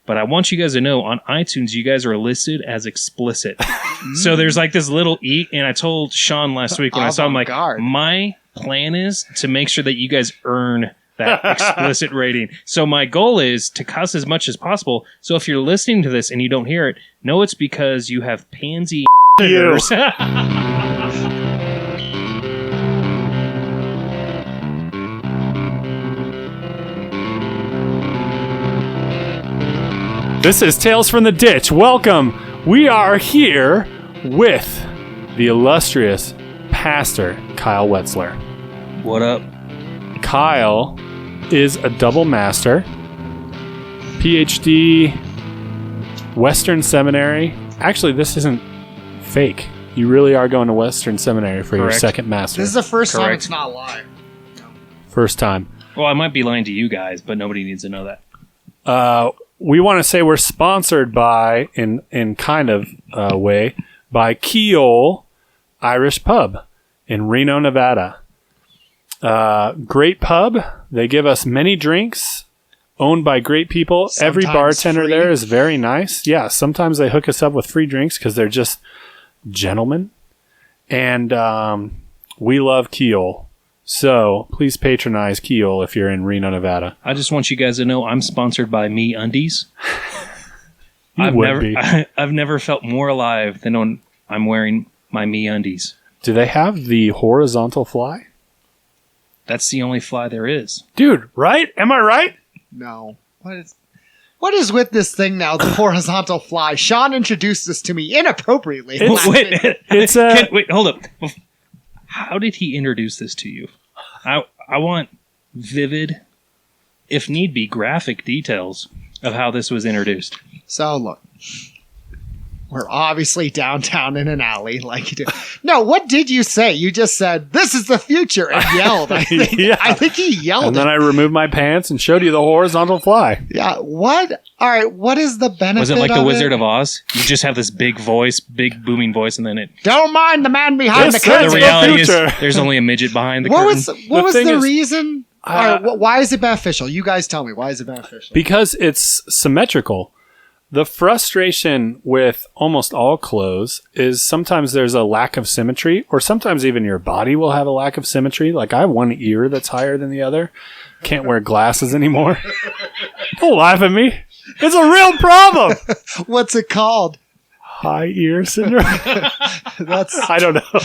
But I want you guys to know on iTunes, you guys are listed as explicit. So there's like this little E, and I told Sean last week when I saw him, like, my plan is to make sure that you guys earn that explicit rating. So my goal is to cuss as much as possible. So if you're listening to this and you don't hear it, know it's because you have pansy ears. This is Tales from the Ditch. Welcome. We are here with the illustrious Pastor Kyle Wetzler. What up? Kyle is a double master, PhD, Western Seminary. Actually, this isn't fake. You really are going to Western Seminary for your second master. This is the first time it's not live. First time. Well, I might be lying to you guys, but nobody needs to know that. We want to say we're sponsored by, in kind of a way, by Keole Irish Pub in Reno, Nevada. Great pub. They give us many drinks, owned by great people. Sometimes every bartender free. there is very nice. Yeah, sometimes they hook us up with free drinks because they're just gentlemen. And we love Keole. So please patronize Keole if you're in Reno, Nevada. I just want you guys to know I'm sponsored by Me Undies. I've never felt more alive than when I'm wearing my Me Undies. Do they have the horizontal fly? That's the only fly there is. Dude, right? Am I right? No. What is with this thing now, the horizontal fly? Sean introduced this to me inappropriately. Wait, hold up. How did he introduce this to you? I want vivid, if need be, graphic details of how this was introduced. So, look. We're obviously downtown in an alley like you do. No, what did you say? You just said, "This is the future," and yelled. I think he yelled. And then I removed my pants and showed you the horizontal fly. Yeah, what? All right, what is the benefit? Was it like the Wizard of Oz? You just have this big voice, big booming voice, and then it... Don't mind the man behind the curtain. The reality is there's only a midget behind the curtain. What was the reason? All right, why is it beneficial? You guys tell me. Why is it beneficial? Because it's symmetrical. The frustration with almost all clothes is sometimes there's a lack of symmetry, or sometimes even your body will have a lack of symmetry. Like I have one ear that's higher than the other. Can't wear glasses anymore. Don't laugh at me. It's a real problem. What's it called? High ear syndrome. I don't know.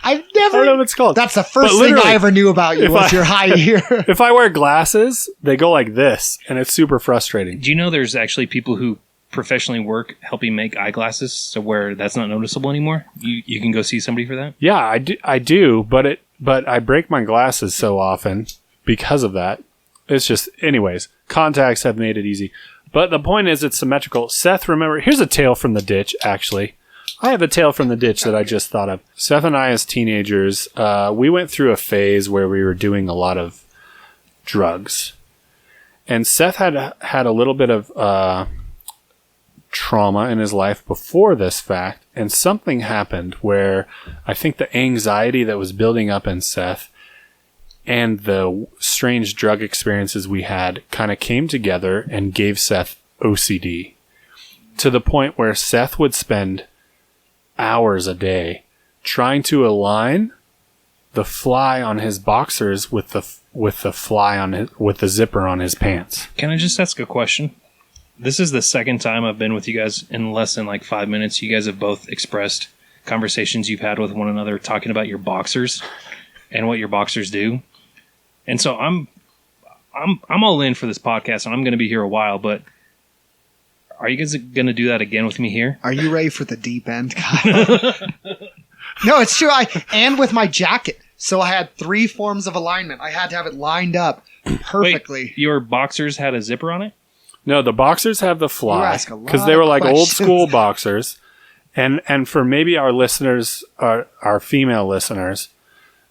I don't know what it's called. That's the first thing I ever knew about you was your high ear. If I wear glasses, they go like this, and it's super frustrating. Do you know there's actually people who professionally work helping make eyeglasses so where that's not noticeable anymore? You can go see somebody for that? Yeah, I do, but I break my glasses so often because of that. It's just, anyways, contacts have made it easy. But the point is it's symmetrical. Seth, remember, here's a tale from the ditch, actually. I have a tale from the ditch that I just thought of. Seth and I, as teenagers, we went through a phase where we were doing a lot of drugs. And Seth had a little bit of trauma in his life before this fact. And something happened where I think the anxiety that was building up in Seth and the strange drug experiences we had kind of came together and gave Seth OCD. To the point where Seth would spend hours a day trying to align the fly on his boxers with the fly with the zipper on his pants. Can I just ask a question? This is the second time I've been with you guys in less than like 5 minutes. You guys have both expressed conversations you've had with one another talking about your boxers and what your boxers do. And so I'm all in for this podcast, and I'm going to be here a while, but are you guys going to do that again with me here? Are you ready for the deep end, Kyle? No, it's true. And with my jacket. So I had 3 forms of alignment. I had to have it lined up perfectly. Wait, your boxers had a zipper on it? No, the boxers have the fly because they were like old school boxers. And for maybe our listeners, our female listeners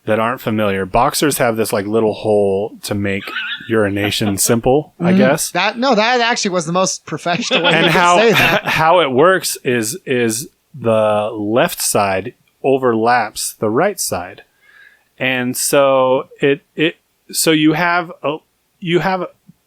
that aren't familiar, boxers have this like little hole to make urination simple, I guess. That actually was the most professional way to say that. How it works is the left side overlaps the right side. And so so you have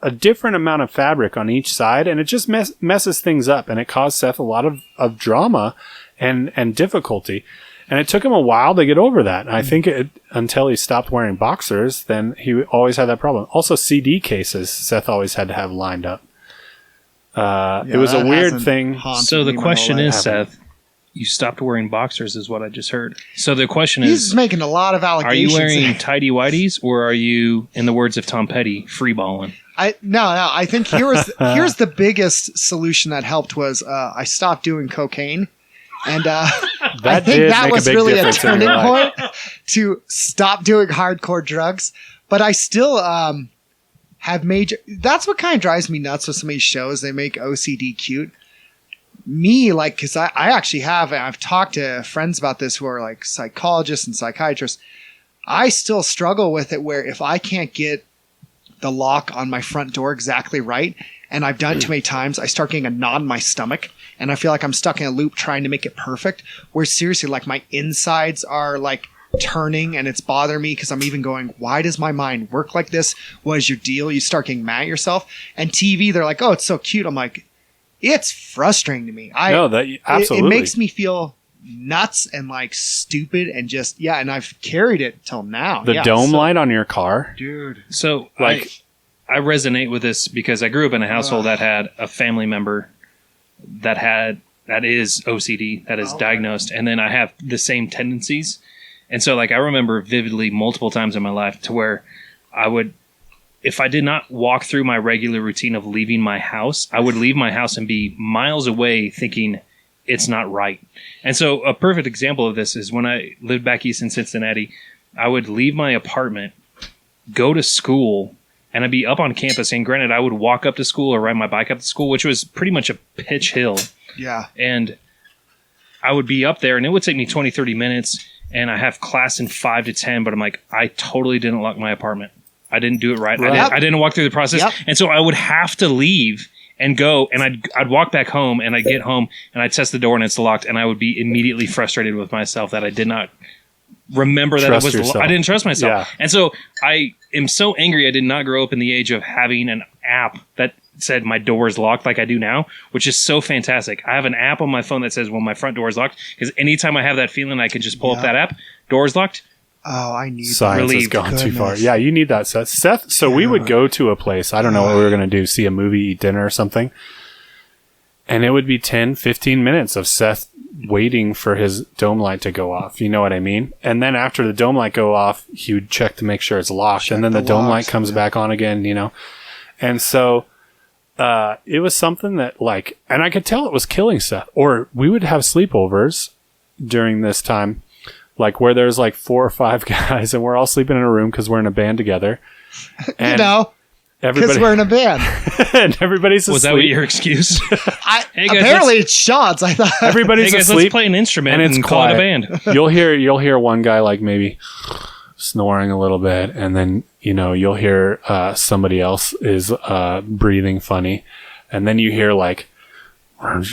a different amount of fabric on each side, and it just messes things up, and it caused Seth a lot of drama and difficulty. And it took him a while to get over that. And I think until he stopped wearing boxers, then he always had that problem. Also, CD cases, Seth always had to have lined up. It was a weird thing. So the question is, Seth, you stopped wearing boxers is what I just heard. So the question He's making a lot of allegations. Are you wearing tidy whities, or are you, in the words of Tom Petty, freeballing? No. I think here's the biggest solution that helped was I stopped doing cocaine. And I think that was really a turning point to stop doing hardcore drugs. But I still have major... That's what kind of drives me nuts with some of these shows. They make OCD cute. Me, like, because I actually have... I've talked to friends about this who are like psychologists and psychiatrists. I still struggle with it where if I can't get the lock on my front door exactly right, and I've done it too many times, I start getting a knot in my stomach. And I feel like I'm stuck in a loop trying to make it perfect. Where seriously, like my insides are like turning and it's bothering me because I'm even going, why does my mind work like this? What is your deal? You start getting mad at yourself. And TV, they're like, oh, it's so cute. I'm like, it's frustrating to me. Absolutely. It makes me feel nuts and like stupid and just, and I've carried it till now. The dome light on your car? Dude. So like, I resonate with this because I grew up in a household that had a family member that is OCD, that is diagnosed, and then I have the same tendencies. And so like I remember vividly multiple times in my life to where I would, if I did not walk through my regular routine of leaving my house, I would leave my house and be miles away thinking it's not right. And so a perfect example of this is when I lived back east in Cincinnati, I would leave my apartment, go to school, and I'd be up on campus. And granted, I would walk up to school or ride my bike up to school, which was pretty much a pitch hill. Yeah. And I would be up there, and it would take me 20, 30 minutes. And I have class in 5 to 10, but I'm like, I totally didn't lock my apartment. I didn't do it right. I didn't walk through the process. Yep. And so I would have to leave and go, and I'd walk back home, and I'd get home, and I'd test the door, and it's locked. And I would be immediately frustrated with myself that I did not remember that it was I didn't trust myself. Yeah. And so I am so angry I did not grow up in the age of having an app that said my door is locked like I do now, which is so fantastic. I have an app on my phone that says, well, my front door is locked, because anytime I have that feeling, I can just pull up that app. Door is locked. Oh, I need Science has gone too far. Yeah, you need that, Seth. So we would go to a place. I don't know what we were going to do, see a movie, eat dinner or something. And it would be 10, 15 minutes of Seth waiting for his dome light to go off. You know what I mean? And then after the dome light go off, he would check to make sure it's locked. And then the dome light comes back on again, you know? And so it was something that like, and I could tell it was killing Seth. Or we would have sleepovers during this time, like where there's like 4 or 5 guys and we're all sleeping in a room because we're in a band together. And you know, because we're in a band. And everybody's asleep. Was that your excuse? Hey guys, apparently it's Sean's. I thought everybody's asleep. Let's play an instrument and call it a band. You'll hear one guy like maybe snoring a little bit, and then you'll hear somebody else is breathing funny, and then you hear like, and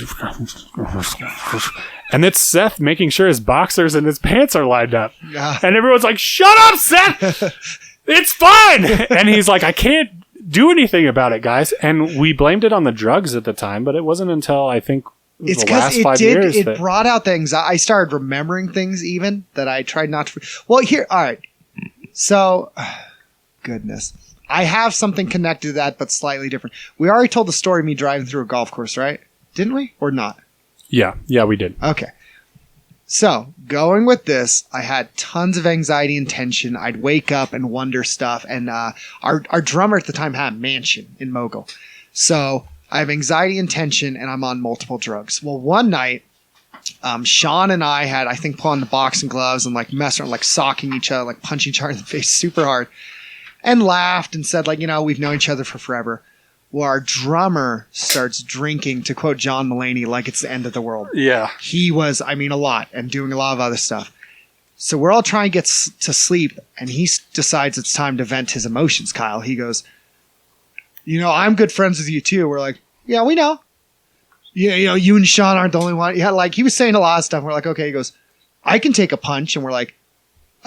it's Seth making sure his boxers and his pants are lined up, and everyone's like, "Shut up, Seth! It's fine!" And he's like, "I can't do anything about it, guys." And we blamed it on the drugs at the time, but it wasn't until I think it's because it brought out things. I started remembering things even that I tried not to. Well, here, all right. So, goodness, I have something connected to that, but slightly different. We already told the story of me driving through a golf course, right? Didn't we, or not? Yeah, we did. Okay. So, going with this, I had tons of anxiety and tension. I'd wake up and wonder stuff. And our drummer at the time had a mansion in Mogul. So, I have anxiety and tension, and I'm on multiple drugs. Well, one night, Sean and I had, I think, put on the boxing gloves and like messing around, like socking each other, like punching each other in the face super hard. And laughed and said, like, we've known each other for forever. Well, our drummer starts drinking, to quote John Mulaney, like it's the end of the world. Yeah. He was, a lot, and doing a lot of other stuff. So we're all trying to get to sleep, and he decides it's time to vent his emotions, Kyle. He goes, I'm good friends with you too. We're like, yeah, we know. You and Sean aren't the only one. Yeah, like he was saying a lot of stuff. We're like, okay. He goes, I can take a punch. And we're like,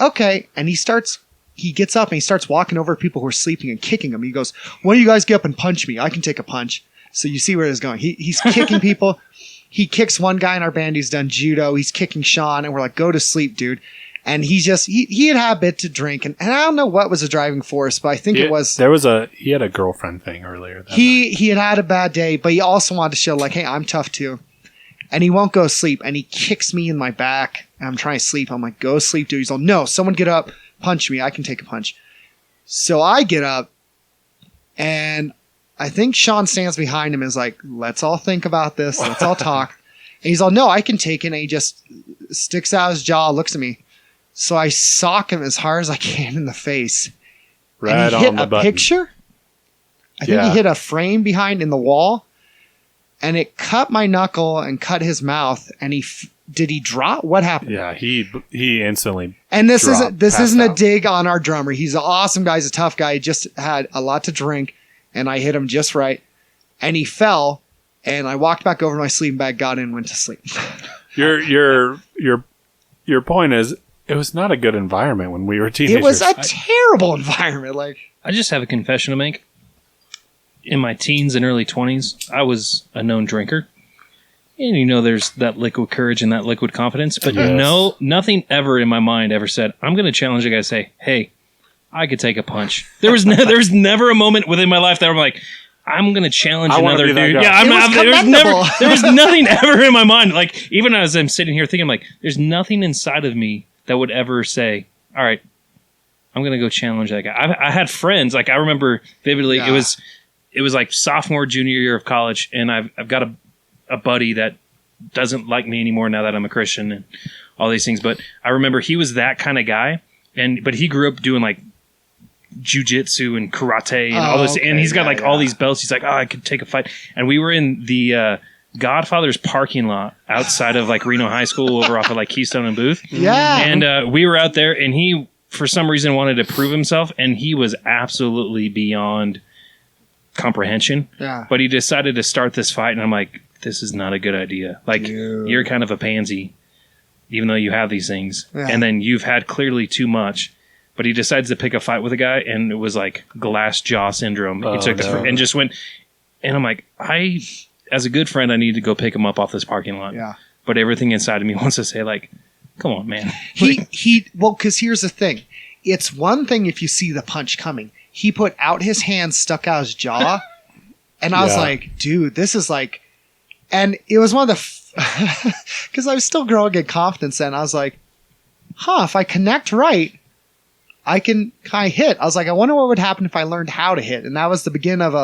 okay. And he starts he gets up and he starts walking over people who are sleeping and kicking them. He goes, "Why don't you guys get up and punch me? I can take a punch." So you see where it's going. He's kicking people. He kicks one guy in our band who's done judo. He's kicking Sean, and we're like, "Go to sleep, dude." And he had a bit to drink, and I don't know what was the driving force, but I think he had a girlfriend thing earlier. He had a bad day, but he also wanted to show like, "Hey, I'm tough too." And he won't go to sleep, and he kicks me in my back, and I'm trying to sleep. I'm like, "Go sleep, dude." He's like, "No, someone get up, punch me. I can take a punch." So I get up, and I think Sean stands behind him and is like, "Let's all think about this. Let's all talk." And he's all, "No, I can take it." And he just sticks out his jaw, looks at me. So I sock him as hard as I can in the face. Right and he hit on the a button. picture. I think he hit a frame behind in the wall. And it cut my knuckle and cut his mouth. And did he drop? What happened? Yeah, he instantly. And this isn't a dig on our drummer. He's an awesome guy. He's a tough guy. He just had a lot to drink, and I hit him just right. And he fell. And I walked back over to my sleeping bag, got in, went to sleep. Your point is, it was not a good environment when we were teenagers. It was a terrible environment. Like, I just have a confession to make. In my teens and early 20s, I was a known drinker. And there's that liquid courage and that liquid confidence. But nothing ever in my mind ever said, I'm going to challenge a guy to say, "Hey, I could take a punch." There was never a moment within my life that I'm like, I'm going to challenge another dude. Yeah, there was nothing ever in my mind. Like, even as I'm sitting here thinking, like, there's nothing inside of me that would ever say, all right, I'm going to go challenge that guy. I had friends, like, I remember vividly, it was like sophomore, junior year of college, and I've got a buddy that doesn't like me anymore now that I'm a Christian and all these things. But I remember he was that kind of guy, but he grew up doing like jiu-jitsu and karate and all this, and he's got all these belts. He's like, "Oh, I could take a fight." And we were in the Godfather's parking lot outside of like Reno High School over off of like Keystone and Booth. Yeah. And we were out there, and he, for some reason, wanted to prove himself, and he was absolutely beyond comprehension. Yeah. But he decided to start this fight, and I'm like, this is not a good idea. Like, you're kind of a pansy, even though you have these things. Yeah. And then you've had clearly too much. But he decides to pick a fight with a guy, and it was like glass jaw syndrome. He took and just went, and I'm like, as a good friend, I need to go pick him up off this parking lot. Yeah. But everything inside of me wants to say, like, come on, man. Because here's the thing. It's one thing if you see the punch coming. He put out his hand, stuck out his jaw, and I was like, dude, this is like, and it was one of the, because I was still growing in confidence then. I was like, if I connect right, I can kind of hit. I was like, I wonder what would happen if I learned how to hit. And that was the beginning of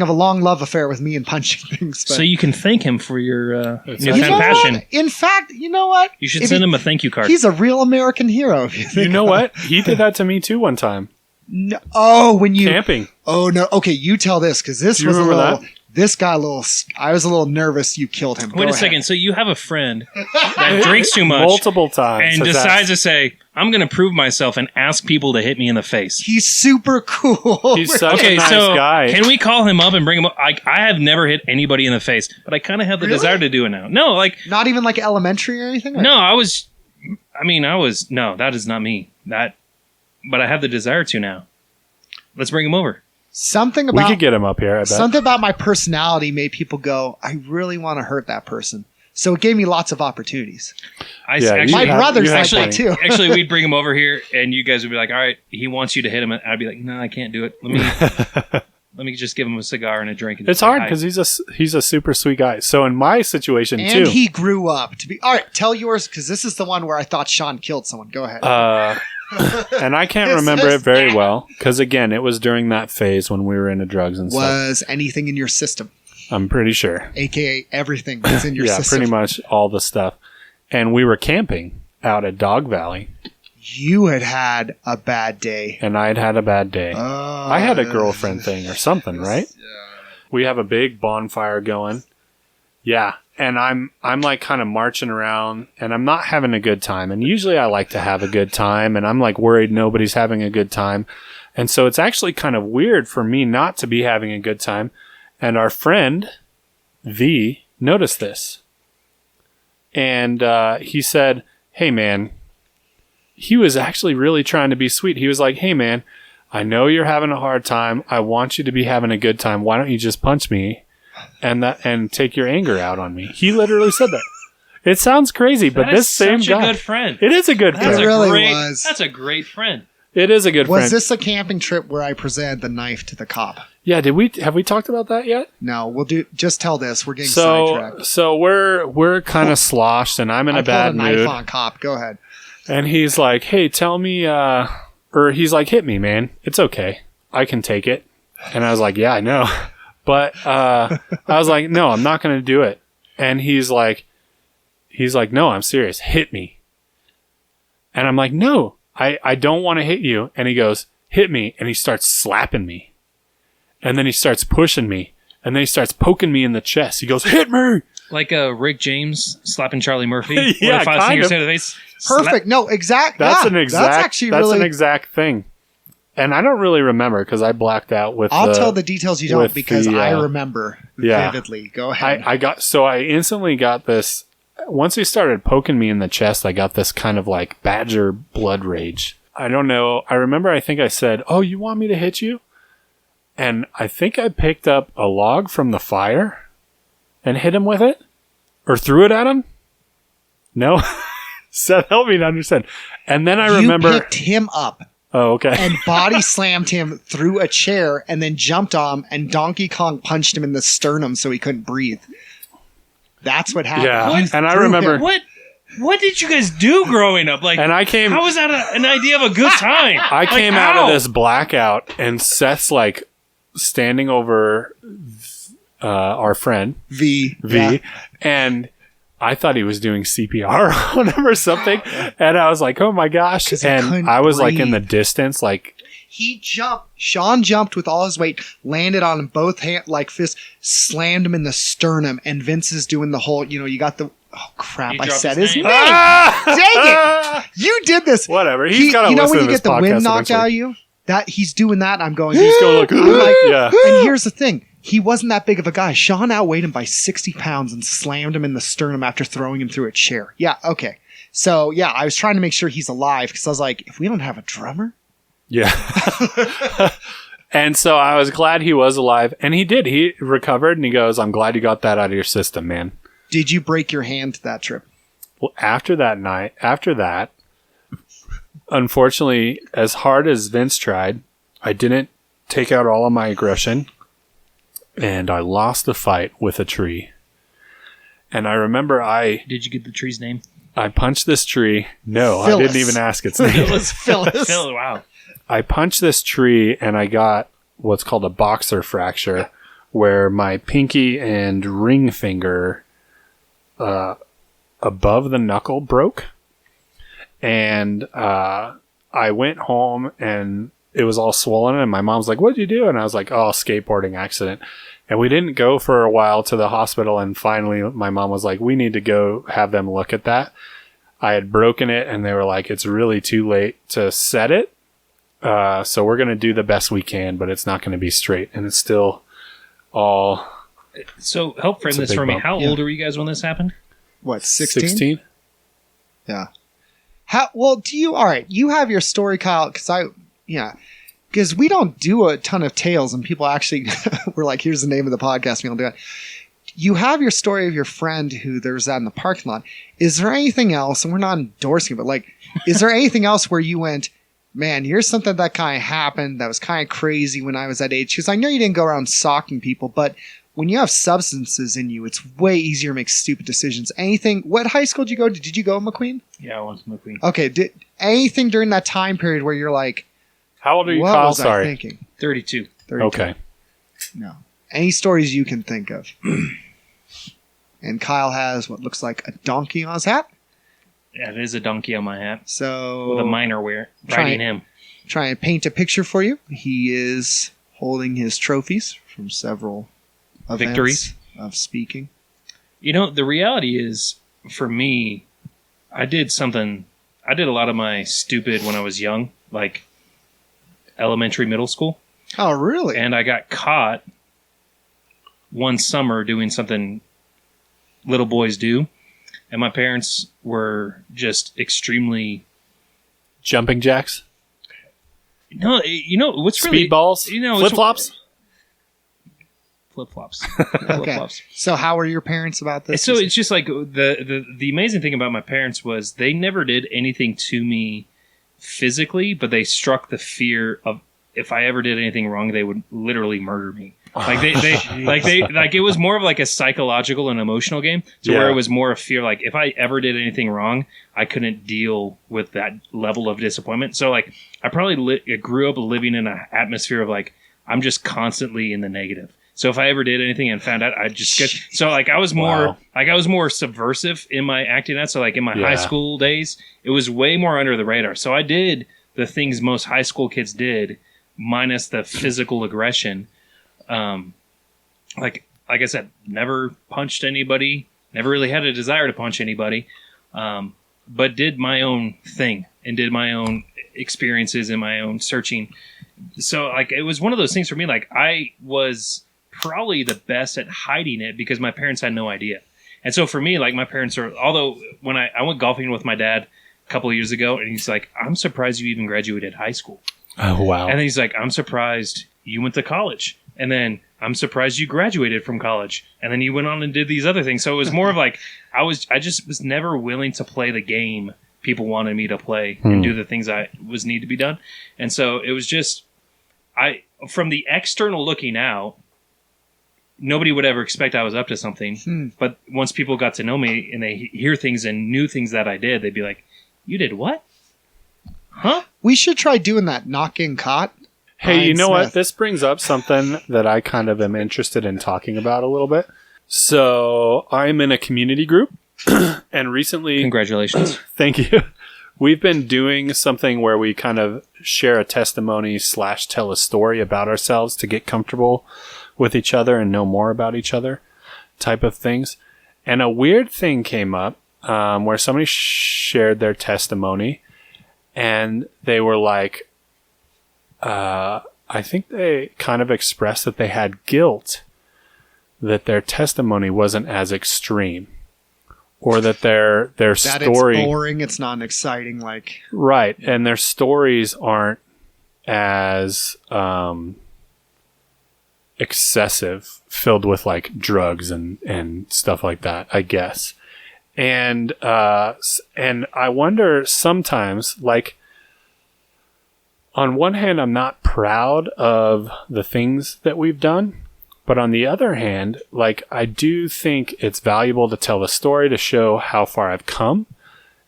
a long love affair with me and punching things. But, so you can thank him for your passion. What? In fact, you know what? You should send him a thank you card. He's a real American hero. If you think you know what? He did that to me too one time. No, when you camping. Oh no. Okay, you tell this because this was a little. That? This got a little. I was a little nervous. You killed him. Wait a second. So you have a friend that drinks too much multiple times and decides to say, "I'm going to prove myself and ask people to hit me in the face." He's super cool. He's such a nice guy. Can we call him up and bring him up? I have never hit anybody in the face, but I kind of have the desire to do it now. No, like not even like elementary or anything. No, No, that is not me. But I have the desire to now. Let's bring him over. Something about we could get him up here. I bet. Something about my personality made people go, I really want to hurt that person. So it gave me lots of opportetimes. My brother's like that too. Actually, we'd bring him over here, and you guys would be like, "All right, he wants you to hit him." And I'd be like, "No, I can't do it. Let me just give him a cigar and a drink." And it's hard because he's a super sweet guy. So in my situation and he grew up to be. All right, tell yours because this is the one where I thought Sean killed someone. Go ahead. And I can't remember it very well because, again, it was during that phase when we were into drugs and stuff. Was anything in your system? I'm pretty sure. AKA everything that's in your system. Yeah, pretty much all the stuff. And we were camping out at Dog Valley. You had a bad day. And I'd had a bad day. I had a girlfriend thing or something, right? Yeah. We have a big bonfire going. Yeah. And I'm like kind of marching around and I'm not having a good time. And usually I like to have a good time and I'm like worried nobody's having a good time. And so it's actually kind of weird for me not to be having a good time. And our friend, V, noticed this. And he said, "Hey man, he was actually really trying to be sweet. He was like, hey, man, I know you're having a hard time. I want you to be having a good time. Why don't you just punch me and take your anger out on me? He literally said that. It sounds crazy, but this same guy. That's a good friend. It is a good friend. It really was. That's a great friend. It is a good friend. Was this a camping trip where I presented the knife to the cop? Yeah, have we talked about that yet? No, we'll just tell this. We're getting sidetracked. So we're kind of sloshed, and I'm in a bad mood. I pulled a knife on cop. Go ahead. And he's like, hey, tell me, or he's like, hit me, man. It's okay. I can take it. And I was like, yeah, I know. But I was like, no, I'm not going to do it. And he's like, no, I'm serious. Hit me. And I'm like, no, I don't want to hit you. And he goes, hit me. And he starts slapping me. And then he starts pushing me. And then he starts poking me in the chest. He goes, hit me. Like Rick James slapping Charlie Murphy. Yeah, kind of. To the face. Perfect. No, exact. That's yeah, an exact. That's actually that's really an exact thing. And I don't really remember because I blacked out with. I'll tell the details you don't because I remember vividly. Go ahead. I instantly got this. Once he started poking me in the chest, I got this kind of like badger blood rage. I don't know. I remember. I think I said, "Oh, you want me to hit you?" And I think I picked up a log from the fire and hit him with it, or threw it at him. No, Seth, help me to understand. And then I remember you picked him up. Oh, okay. And body slammed him through a chair and then jumped on him and Donkey Kong punched him in the sternum so he couldn't breathe. That's what happened. Yeah, and I remember What did you guys do growing up? Like, and I came. How was that an idea of a good time? I came out of this blackout, and Seth's like standing over our friend V, yeah. And I thought he was doing CPR on him or something, and I was like, "Oh my gosh!" And I was breathe. Like in the distance, like he jumped. Sean jumped with all his weight, landed on him both hand like fists, slammed him in the sternum, and Vince is doing the whole. You know, you got the. Oh crap! I said his name. Dang it! You did this. Whatever. He's got to. You know when you get the wind knocked out of you? That he's doing that. And I'm going. He's going like, yeah. And here's the thing. He wasn't that big of a guy. Sean outweighed him by 60 pounds and slammed him in the sternum after throwing him through a chair. Yeah, okay. So, yeah, I was trying to make sure he's alive because I was like, if we don't have a drummer? Yeah. And so I was glad he was alive. And he did. He recovered and he goes, I'm glad you got that out of your system, man. Did you break your hand that trip? Well, after that, unfortunately, as hard as Vince tried, I didn't take out all of my aggression. And I lost the fight with a tree. And I remember Did you get the tree's name? I punched this tree. No, Phyllis. I didn't even ask its name. Phyllis. Phyllis, wow. I punched this tree and I got what's called a boxer fracture where my pinky and ring finger above the knuckle broke. And I went home and it was all swollen and my mom's like, what'd you do? And I was like, oh, skateboarding accident. And we didn't go for a while to the hospital. And finally my mom was like, we need to go have them look at that. I had broken it and they were like, it's really too late to set it. So we're going to do the best we can, but it's not going to be straight. And it's still all. So help frame this for me. How old were you guys when this happened? What, 16? 16? Yeah. Well, all right, you have your story, Kyle, because we don't do a ton of tales and people actually we're like, here's the name of the podcast. We don't do it. You have your story of your friend who there was that in the parking lot. Is there anything else, and we're not endorsing it, but like, is there anything else where you went, man, here's something that kind of happened that was kind of crazy when I was that age? Because I know you didn't go around socking people, but when you have substances in you, it's way easier to make stupid decisions. Anything, what high school did you go to? Did you go McQueen? Yeah, I went to McQueen. Okay, did anything during that time period where you're like, how old are you, what Kyle? was Sorry. I thinking? 32. Okay. No. Any stories you can think of? And Kyle has what looks like a donkey on his hat. Yeah, it is a donkey on my hat. So with a minor wear riding him. Try and paint a picture for you. He is holding his trophies from several victories of speaking. You know, the reality is, for me, I did a lot of my stupid when I was young, like elementary, middle school. Oh, really? And I got caught one summer doing something little boys do. And my parents were just extremely Jumping jacks? No, what's really Speedballs? Flip-flops? Flip-flops. Okay. So how were your parents about this? So it's just like the amazing thing about my parents was they never did anything to me physically, but they struck the fear of if I ever did anything wrong, they would literally murder me. Like it was more of like a psychological and emotional game to where it was more of fear. Like if I ever did anything wrong, I couldn't deal with that level of disappointment. So like I probably grew up living in an atmosphere of like, I'm just constantly in the negative. So if I ever did anything and found out, I'd just get, so like I was more subversive in my acting out. So like in my high school days, it was way more under the radar. So I did the things most high school kids did, minus the physical aggression. Like I said, never punched anybody, never really had a desire to punch anybody, but did my own thing and did my own experiences and my own searching. So like, it was one of those things for me. Like I was probably the best at hiding it because my parents had no idea. And so for me, like my parents are, although when I went golfing with my dad a couple of years ago and he's like, I'm surprised you even graduated high school. Oh, wow. And then he's like, I'm surprised you went to college. And then I'm surprised you graduated from college. And then you went on and did these other things. So it was more of like, I just was never willing to play the game people wanted me to play and do the things I was need to be done. And so it was just, from the external looking out, nobody would ever expect I was up to something. But once people got to know me and they hear things and knew things that I did, they'd be like, you did what? Huh? We should try doing that knocking cot. Hey, you know what? This brings up something that I kind of am interested in talking about a little bit. So I'm in a community group and recently... Congratulations. Thank you. We've been doing something where we kind of share a testimony / tell a story about ourselves to get comfortable with each other and know more about each other type of things. And a weird thing came up where somebody shared their testimony and they were like, I think they kind of expressed that they had guilt that their testimony wasn't as extreme or that their story... It's boring, it's not exciting, like... Right, and their stories aren't as... excessive, filled with like drugs and stuff like that, I guess. And I wonder sometimes, like, on one hand, I'm not proud of the things that we've done, but on the other hand, like, I do think it's valuable to tell the story to show how far I've come.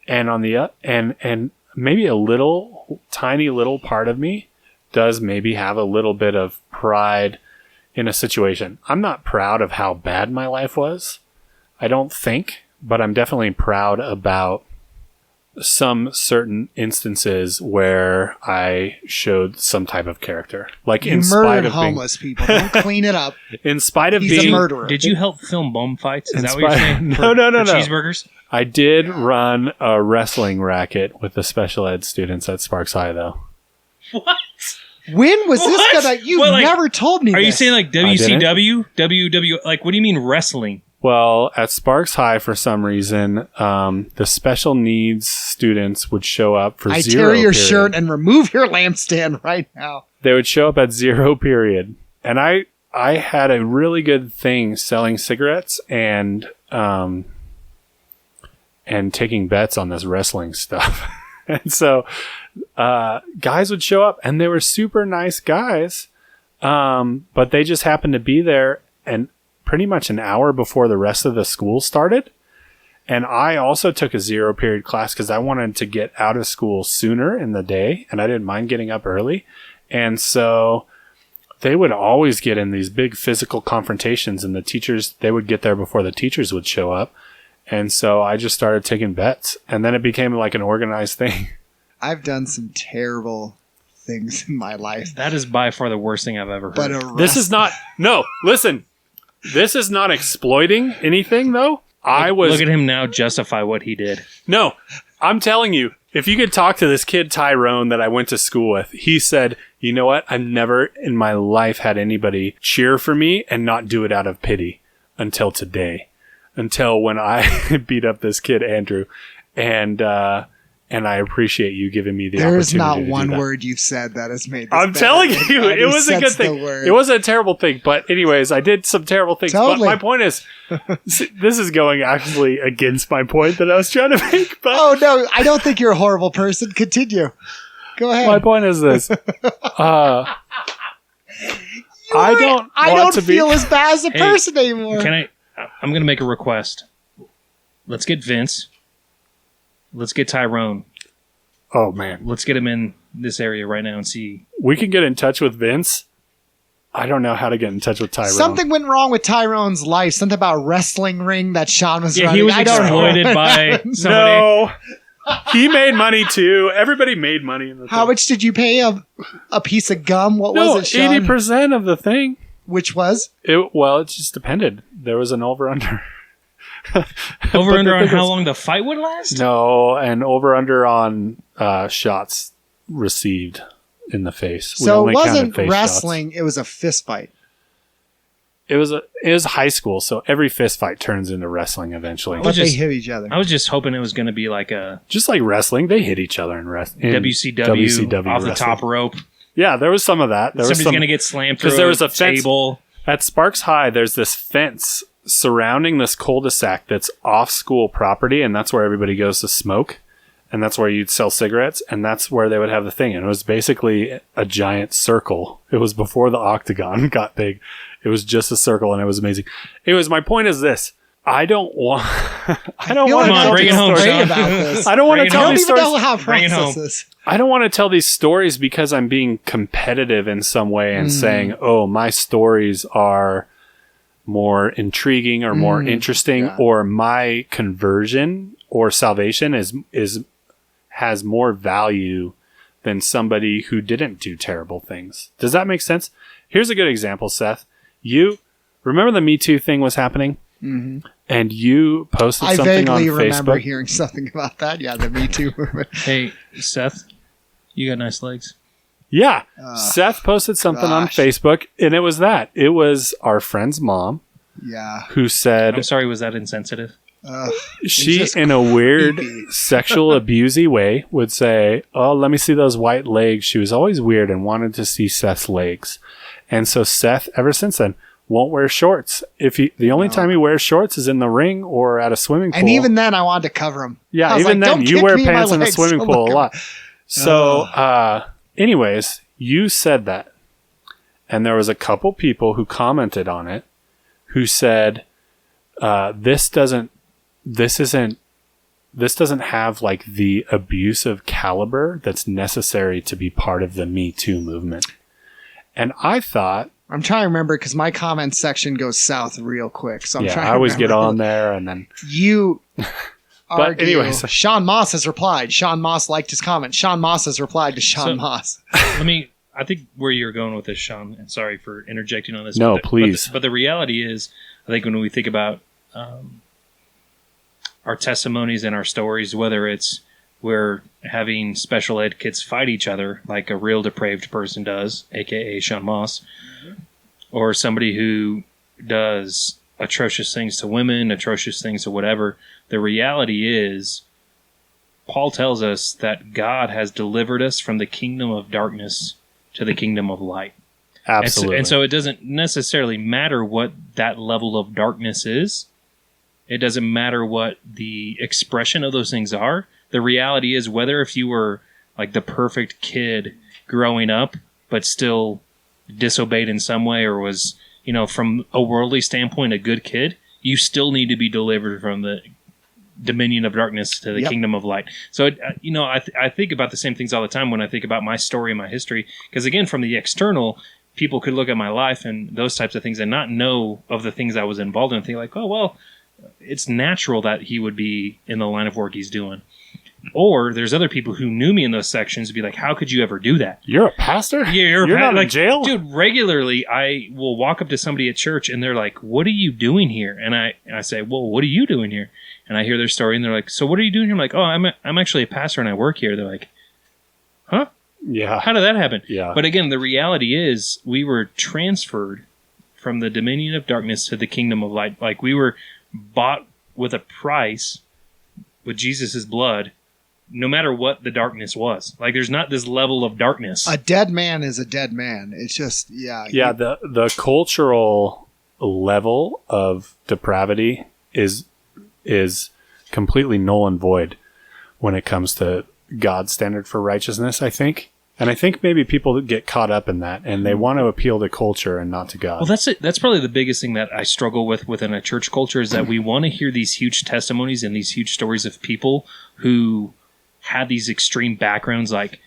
And on the and maybe a little tiny little part of me does maybe have a little bit of pride in a situation. I'm not proud of how bad my life was, I don't think, but I'm definitely proud about some certain instances where I showed some type of character. Like you murdered homeless people. Don't clean it up. In spite of He's a murderer. Did you help film bum fights? Is that what you're saying? No. Cheeseburgers? I did run a wrestling racket with the special ed students at Sparks High, though. What? When was this gonna... You never told me Are this. you saying like WCW? WW? Like, what do you mean wrestling? Well, at Sparks High, for some reason, the special needs students would show up for I zero tear your period. shirt and remove your lampstand right now. They would show up at 0 period. And I had a really good thing selling cigarettes and taking bets on this wrestling stuff. And so guys would show up, and they were super nice guys, but they just happened to be there and pretty much an hour before the rest of the school started. And I also took a 0 period class because I wanted to get out of school sooner in the day, and I didn't mind getting up early. And so they would always get in these big physical confrontations, and the teachers, they would get there before the teachers would show up. And so I just started taking bets, and then it became like an organized thing. I've done some terrible things in my life. That is by far the worst thing I've ever heard. But this is not... No, listen. This is not exploiting anything, though. Look at him now justify what he did. No, I'm telling you, if you could talk to this kid Tyrone that I went to school with, he said, you know what? I've never in my life had anybody cheer for me and not do it out of pity until today. Until when I beat up this kid, Andrew. And and I appreciate you giving me the There opportunity is not to do one that. word you've said that has made this I'm better. telling you, Nobody it was a good sets the thing. word. It wasn't a terrible thing, but anyways, I did some terrible things. Totally. But my point is, this is going actually against my point that I was trying to make. But Oh, no, I don't think you're a horrible person. Continue. Go ahead. my point is this. I don't I want don't to feel be... as bad as a Hey, person anymore. I'm going to make a request. Let's get Vince. Let's get Tyrone. Oh, man. Let's get him in this area right now and see. We can get in touch with Vince. I don't know how to get in touch with Tyrone. Something went wrong with Tyrone's life. Something about a wrestling ring that Sean was Yeah, running. he was I don't know. exploited by somebody. No. He made money, too. Everybody made money in the How thing. much did you pay a piece of gum? What No, was it, Sean? 80% of the thing. Which was? It just depended. There was an over-under. Over under on thing how is- long the fight would last? No, and over-under on shots received in the face. We So only it counted wasn't face wrestling, it was a fist fight. shots. It was high school, so every fist fight turns into wrestling eventually. was But they just- hit each other. I was just hoping it was going to be like a Just like wrestling, they hit each other in wrestling. WCW off the top rope. Yeah, there was some of that. There was Somebody's some, going to get slammed through there was a fence- table. At Sparks High, there's this fence surrounding this cul-de-sac that's off school property, and that's where everybody goes to smoke, and that's where you'd sell cigarettes, and that's where they would have the thing. And it was basically a giant circle. It was before the octagon got big. It was just a circle, and it was amazing. Anyways, my point is this. I don't want I to feel like tell bring these it home, stories. Sean. about this. I don't want to Bring it I tell don't these even stories. know how to Bring it process home. this. I don't want to tell these stories because I'm being competitive in some way and saying, oh, my stories are more intriguing or more interesting, yeah. or my conversion or salvation has more value than somebody who didn't do terrible things. Does that make sense? Here's a good example, Seth. You remember the Me Too thing was happening? Mm-hmm. And you posted I something on vaguely remember Facebook. hearing something about that. Yeah, the Me Too movement. Hey, Seth, you got nice legs. Yeah. Seth posted something on gosh. Facebook, and it was that. It was our friend's mom Yeah. who said I'm sorry, was that insensitive? she, just in a weird creepy. sexual abusey way, would say, oh, let me see those white legs. She was always weird and wanted to see Seth's legs. And so Seth, ever since then, won't wear shorts. The only time he wears shorts is in the ring or at a swimming pool. And even then, I wanted to cover him. Yeah, I was even like, then, "Don't you kick wear me in my pants in the legs." swimming Oh pool my a lot. So, anyways, you said that. And there was a couple people who commented on it who said, this doesn't have like the abusive caliber that's necessary to be part of the Me Too movement. And I thought, I'm trying to remember because my comment section goes south real quick. So I'm yeah, trying I to always get remember. on there and then You argue. anyways. Sean Moss has replied. Sean Moss liked his comment. Sean Moss has replied to Sean So- Moss. I think where you're going with this, Sean, and sorry for interjecting on this. No, but please. But the reality is, I think when we think about our testimonies and our stories, whether it's we're having special ed kids fight each other like a real depraved person does, a.k.a. Sean Moss, or somebody who does atrocious things to women, atrocious things to whatever, the reality is Paul tells us that God has delivered us from the kingdom of darkness to the kingdom of light. absolutely. And so it doesn't necessarily matter what that level of darkness is. It doesn't matter what the expression of those things are. The reality is whether if you were like the perfect kid growing up, but still disobeyed in some way or was, from a worldly standpoint, a good kid, you still need to be delivered from the dominion of darkness to the Yep. kingdom of light. So, I think about the same things all the time when I think about my story and my history. Because again, from the external, people could look at my life and those types of things and not know of the things I was involved in and think like, oh, well, it's natural that he would be in the line of work he's doing. Or there's other people who knew me in those sections and be like, how could you ever do that? You're a pastor? Yeah, you're not like, in jail? Dude, regularly I will walk up to somebody at church and they're like, what are you doing here? And I say, well, what are you doing here? And I hear their story and they're like, so what are you doing here? I'm like, oh, I'm actually a pastor and I work here. They're like, huh? Yeah. How did that happen? Yeah. But again, the reality is we were transferred from the dominion of darkness to the kingdom of light. Like we were bought with a price with Jesus' blood no matter what the darkness was. Like, there's not this level of darkness. A dead man is a dead man. It's just, yeah. Yeah, the cultural level of depravity is completely null and void when it comes to God's standard for righteousness, I think. And I think maybe people get caught up in that, and they want to appeal to culture and not to God. Well, that's it. That's probably the biggest thing that I struggle with within a church culture is that we want to hear these huge testimonies and these huge stories of people who had these extreme backgrounds, like,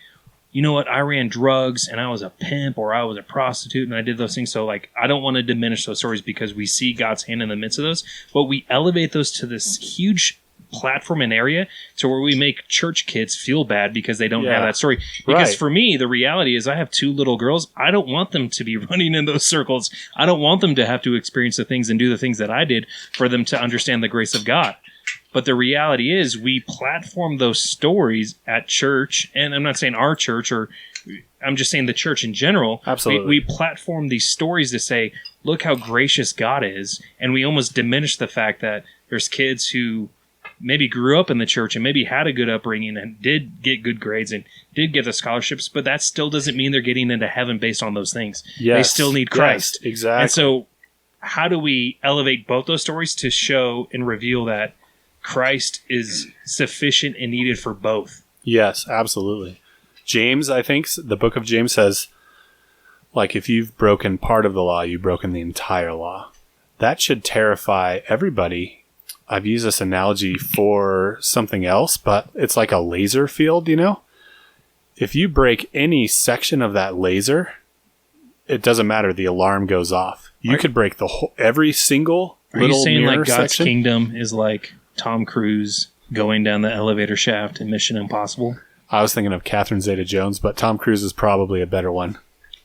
you know what, I ran drugs and I was a pimp or I was a prostitute and I did those things. So, like, I don't want to diminish those stories because we see God's hand in the midst of those, but we elevate those to this huge platform and area to where we make church kids feel bad because they don't have that story. Because for me, the reality is I have 2 little girls. I don't want them to be running in those circles. I don't want them to have to experience the things and do the things that I did for them to understand the grace of God. But the reality is we platform those stories at church, and I'm not saying our church, or I'm just saying the church in general. Absolutely. We platform these stories to say, look how gracious God is, and we almost diminish the fact that there's kids who maybe grew up in the church and maybe had a good upbringing and did get good grades and did get the scholarships, but that still doesn't mean they're getting into heaven based on those things. Yes. They still need Christ. Yes, exactly. And so how do we elevate both those stories to show and reveal that Christ is sufficient and needed for both? Yes, absolutely. James, I think, the book of James says, like, if you've broken part of the law, you've broken the entire law. That should terrify everybody. I've used this analogy for something else, but it's like a laser field, you know? If you break any section of that laser, it doesn't matter. The alarm goes off. You could break the whole, every single little mirror section. Are you saying like God's kingdom is like Tom Cruise going down the elevator shaft in Mission Impossible? I was thinking of Catherine Zeta-Jones, but Tom Cruise is probably a better one.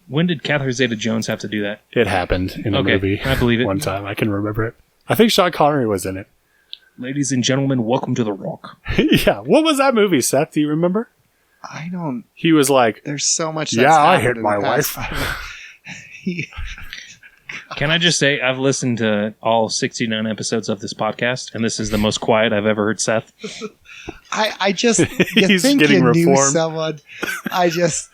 When did Catherine Zeta-Jones have to do that? It happened in a movie. I believe it. One time. I can remember it. I think Sean Connery was in it. Ladies and gentlemen, welcome to The Rock. Yeah. What was that movie, Seth? Do you remember? I don't. He was like, there's so much that's I hit my wife. Can I just say, I've listened to all 69 episodes of this podcast, and this is the most quiet I've ever heard Seth. I just, He's think getting you knew reformed. someone. I just,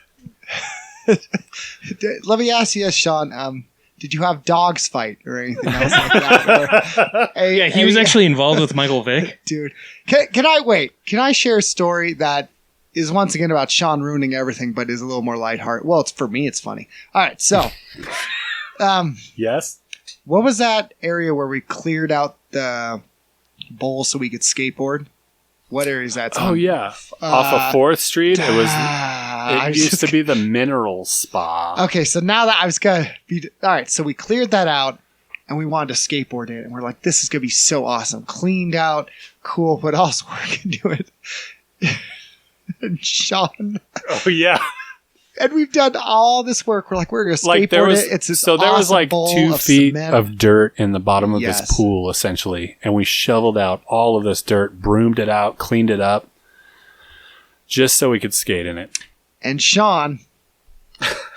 let me ask you this, Sean. Did you have dogs fight or anything else like that? Yeah, he was actually involved with Michael Vick. Dude, can I wait? Can I share a story that is once again about Sean ruining everything, but is a little more lighthearted? Well, it's for me, it's funny. All right, so, yes. What was that area where we cleared out the bowl so we could skateboard? What area is that? Oh yeah, off of 4th Street. It was. It used to be the mineral spa. Okay, so now that I was gonna be all right, so we cleared that out, and we wanted to skateboard it, and we're like, this is gonna be so awesome, cleaned out, cool. But also we're gonna do it. And Sean. Oh yeah. And we've done all this work. We're like, we're gonna skateboard it. It's this so there was like 2 feet of dirt in the bottom of Yes. this pool, essentially, and we shoveled out all of this dirt, broomed it out, cleaned it up, just so we could skate in it. And Sean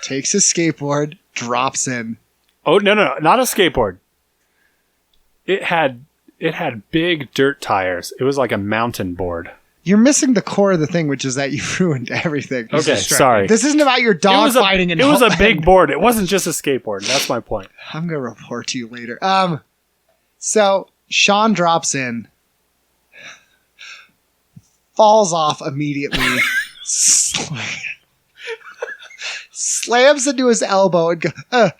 takes his skateboard, drops in. Oh no, not a skateboard. It had big dirt tires. It was like a mountain board. You're missing the core of the thing, which is that you ruined everything. Okay, sorry. This isn't about your dog fighting. It was a big board. It wasn't just a skateboard. That's my point. I'm gonna report to you later. So Sean drops in, falls off immediately, slams into his elbow, and goes,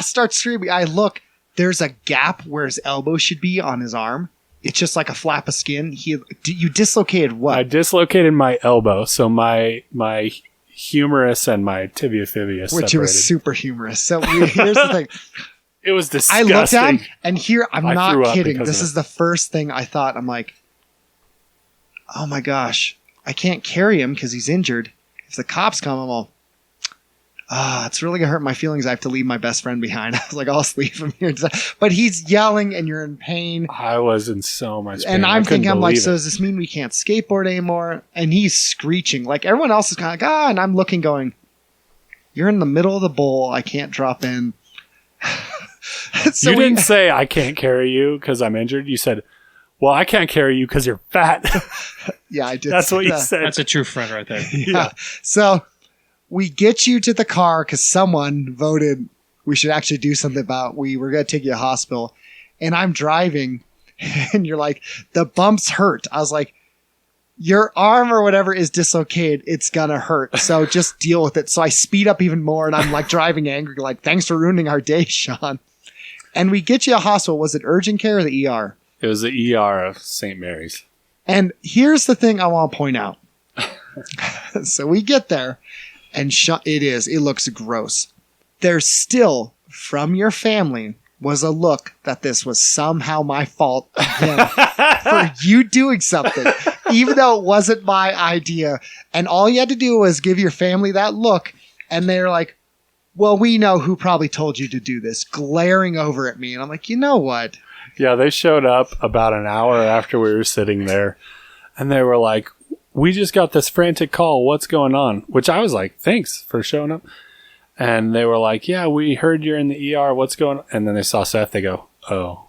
starts screaming. I look. There's a gap where his elbow should be on his arm. It's just like a flap of skin. You dislocated what? I dislocated my elbow, so my humerus and my tibia fibia separated. Which was super humorous. So here's the thing. It was disgusting. I looked down, and here, I'm not kidding. This of is the first thing I thought. I'm like, oh my gosh, I can't carry him because he's injured. If the cops come, I'm all, it's really gonna hurt my feelings. I have to leave my best friend behind. I was like, I'll just leave him here. But he's yelling, and you're in pain. I was in so much pain. And I'm thinking, I'm like, so does this mean we can't skateboard anymore? And he's screeching. Like, everyone else is kind of like, and I'm looking going, you're in the middle of the bowl. I can't drop in. So you didn't say, I can't carry you because I'm injured. You said, well, I can't carry you because you're fat. Yeah, I did. That's what you said. That's a true friend right there. Yeah. So we get you to the car because someone voted we should actually do something about we were going to take you to the hospital. And I'm driving and you're like, the bumps hurt. I was like, your arm or whatever is dislocated. It's going to hurt. So just deal with it. So I speed up even more and I'm like driving angry, like, thanks for ruining our day, Sean. And we get you to the hospital. Was it urgent care or the ER? It was the ER of St. Mary's. And here's the thing I want to point out. So we get there and it looks gross. There's still, from your family, was a look that this was somehow my fault again for you doing something, even though it wasn't my idea. And all you had to do was give your family that look. And they're like, well, we know who probably told you to do this, glaring over at me. And I'm like, you know what? Yeah, they showed up about an hour after we were sitting there. And they were like, we just got this frantic call. What's going on? Which I was like, thanks for showing up. And they were like, yeah, we heard you're in the ER. What's going on? And then they saw Seth. They go, oh.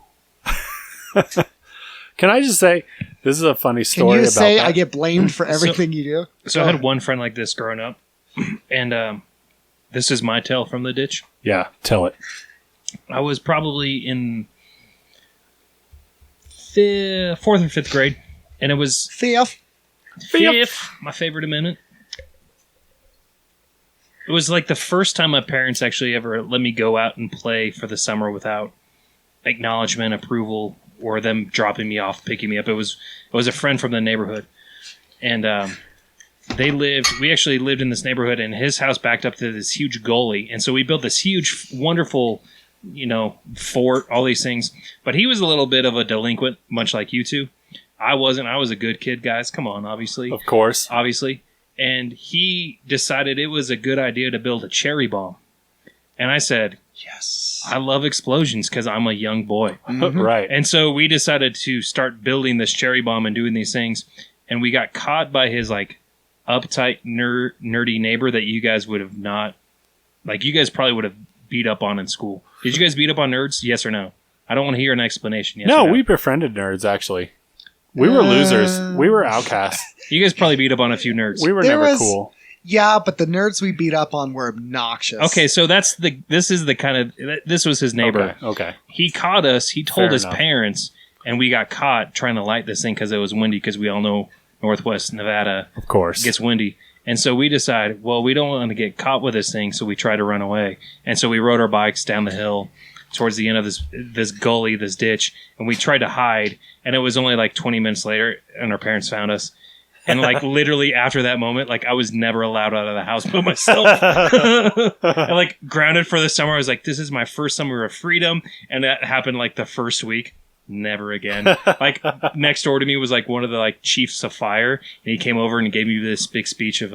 Can I just say, this is a funny story Can you about say that. I get blamed for everything you do? So I had one friend like this growing up. And this is my tale from the ditch. Yeah, tell it. I was probably in 4th or 5th grade. And it was... Fifth, my favorite amendment. It was like the first time my parents actually ever let me go out and play for the summer without acknowledgement, approval, or them dropping me off, picking me up. It was a friend from the neighborhood. And we actually lived in this neighborhood, and his house backed up to this huge gully. And so we built this huge, wonderful, fort, all these things. But he was a little bit of a delinquent, much like you two. I wasn't. I was a good kid, guys. Come on, obviously. Of course. Obviously. And he decided it was a good idea to build a cherry bomb. And I said, yes, I love explosions because I'm a young boy. Mm-hmm. Right. And so we decided to start building this cherry bomb and doing these things. And we got caught by his uptight, nerdy neighbor that you guys would have not, you guys probably would have beat up on in school. Did you guys beat up on nerds? Yes or no? I don't want to hear an explanation. Yes no, or no. We befriended nerds, actually. We were losers. We were outcasts. You guys probably beat up on a few nerds. We were never cool. Yeah, but the nerds we beat up on were obnoxious. Okay, so this was his neighbor. Okay. He caught us. He told his parents, and we got caught trying to light this thing because it was windy, because we all know Northwest Nevada, of course, gets windy. And so we decided, well, we don't want to get caught with this thing, so we tried to run away. And so we rode our bikes down the hill towards the end of this gully, this ditch, and we tried to hide. And it was only 20 minutes later, and our parents found us. And literally after that moment, I was never allowed out of the house by myself. And grounded for the summer. I was like, this is my first summer of freedom. And that happened the first week. Never again. Next door to me was one of the chiefs of fire. And he came over and gave me this big speech of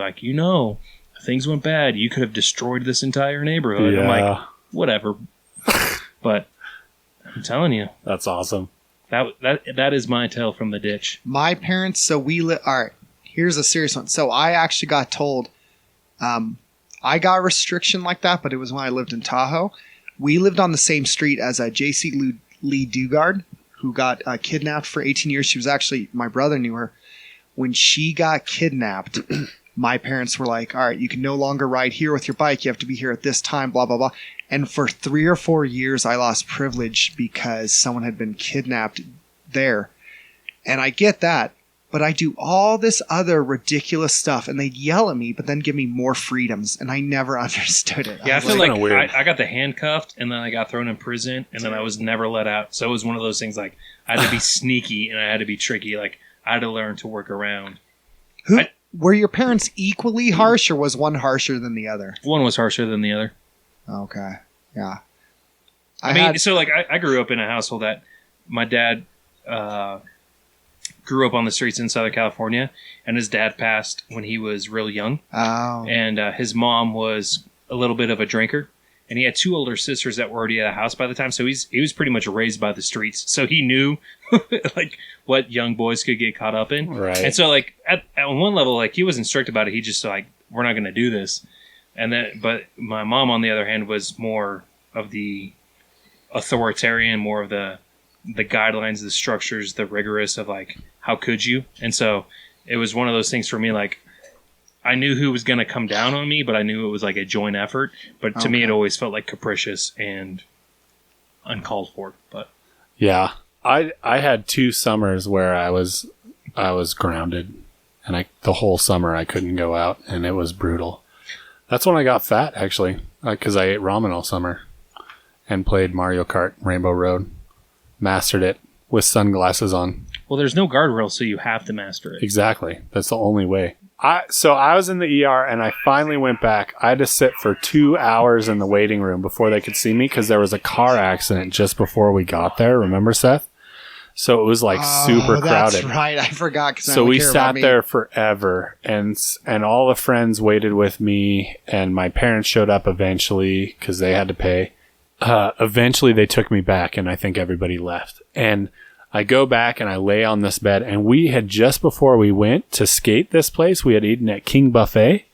things went bad. You could have destroyed this entire neighborhood. Yeah. I'm like, whatever. But I'm telling you. That's awesome. That is my tale from the ditch. My parents, all right, here's a serious one. So I actually got told, I got a restriction like that, but it was when I lived in Tahoe. We lived on the same street as J.C. Lee Dugard, who got kidnapped for 18 years. She was actually, my brother knew her. When she got kidnapped, my parents were like, all right, you can no longer ride here with your bike. You have to be here at this time, blah, blah, blah. And for 3 or 4 years, I lost privilege because someone had been kidnapped there. And I get that, but I do all this other ridiculous stuff, and they'd yell at me, but then give me more freedoms, and I never understood it. Yeah, I feel I got the handcuffed, and then I got thrown in prison, and then I was never let out. So it was one of those things I had to be sneaky, and I had to be tricky. I had to learn to work around. Were your parents equally harsh, or was one harsher than the other? One was harsher than the other. Okay, yeah. I grew up in a household that my dad grew up on the streets in Southern California, and his dad passed when he was real young. Oh. And his mom was a little bit of a drinker, and he had 2 older sisters that were already at the house by the time. So he was pretty much raised by the streets. So he knew what young boys could get caught up in. Right. And so at one level, he wasn't strict about it. He just we're not going to do this. But my mom, on the other hand, was more of the authoritarian, more of the the guidelines, the structures, the rigorous of like, how could you? And so it was one of those things for me, like, I knew who was going to come down on me, but I knew it was like a joint effort. But to me, it always felt like capricious and uncalled for. But yeah, I had 2 summers where I was grounded, and the whole summer I couldn't go out, and it was brutal. That's when I got fat, actually, because I ate ramen all summer and played Mario Kart Rainbow Road. Mastered it with sunglasses on. Well, there's no guardrail, so you have to master it. Exactly. That's the only way. So I was in the ER, and I finally went back. I had to sit for 2 hours in the waiting room before they could see me because there was a car accident just before we got there. Remember, Seth? So it was like super crowded. That's right. I forgot. So we sat there forever, and all the friends waited with me, and my parents showed up eventually because they had to pay. Eventually they took me back, and I think everybody left. And I go back and I lay on this bed, and we had just before we went to skate this place, we had eaten at King Buffet,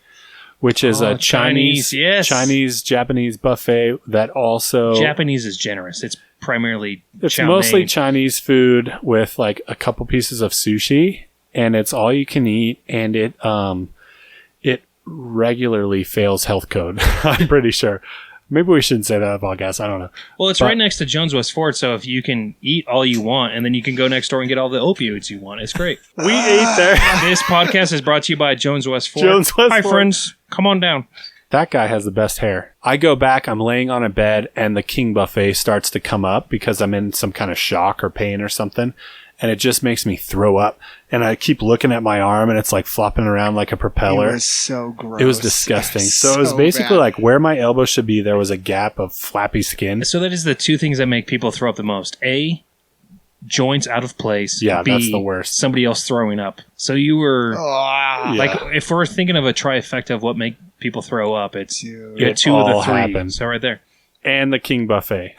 which is a Chinese, Japanese buffet that also... Japanese is generous. It's primarily It's mostly Chinese food with like a couple pieces of sushi, and it's all you can eat, and it regularly fails health code. I'm pretty sure. Maybe we shouldn't say that on the podcast. I don't know. Well, it's right next to Jones West Ford, so if you can eat all you want, and then you can go next door and get all the opioids you want, it's great. We ate there. This podcast is brought to you by Jones West Ford. Hi, friends. Come on down. That guy has the best hair. I go back, I'm laying on a bed, and the King Buffet starts to come up because I'm in some kind of shock or pain or something. And it just makes me throw up. And I keep looking at my arm, and it's like flopping around like a propeller. It was so gross. It was disgusting. So it was basically like where my elbow should be, there was a gap of flappy skin. So that is the 2 things that make people throw up the most. A, joints out of place. Yeah, B, that's the worst. Somebody else throwing up. So you were... Like, if we're thinking of a trifecta of what make people throw up, it's 2 of the 3. Happened. So right there. And the King Buffet.